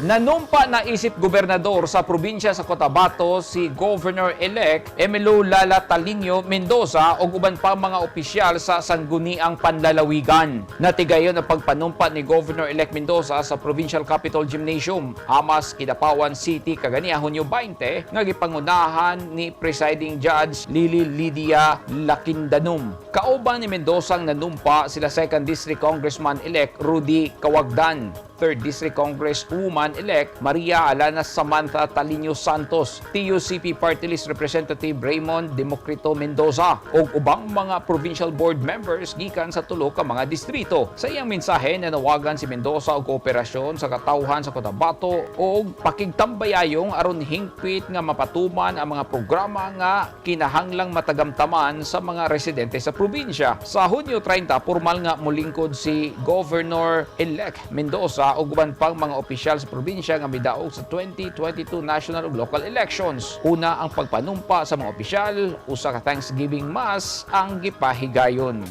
Nanumpa na isip gobernador sa probinsya sa Cotabato si Governor-elect Emilio Lala Talinio Mendoza o uban pa mga opisyal sa sangguniang panlalawigan. Natigayon ang pagpanumpa ni Governor-elect Mendoza sa Provincial Capitol Gymnasium, Amas, Kidapawan City, kagania Hunyo 20, nga gipangunahan ni Presiding Judge Lili Lydia Lakindanum. Kauban ni Mendoza ang nanumpa sila 2nd District Congressman-elect Rudy Kawagdan, 3rd District Congresswoman-elect Maria Alana Samantha Talinio Santos, TUCP Party List Representative Raymond Democrito Mendoza ug ubang mga provincial board members gikan sa tulo ka mga distrito. Sa iyang mensahe nanawagan si Mendoza og kooperasyon sa katawhan sa Cotabato ug pakigtambayayong aron hingpit nga mapatuman ang mga programa nga kinahanglang matagamtaman sa mga residente sa probinsya. Sa Hunyo 30, formal nga mulingkod si Governor-elect Mendoza o uban pang mga opisyal sa probinsya nga midaog sa 2022 national ug local elections. Una ang pagpanumpa sa mga opisyal, usa ka Thanksgiving Mass ang gipahigayon.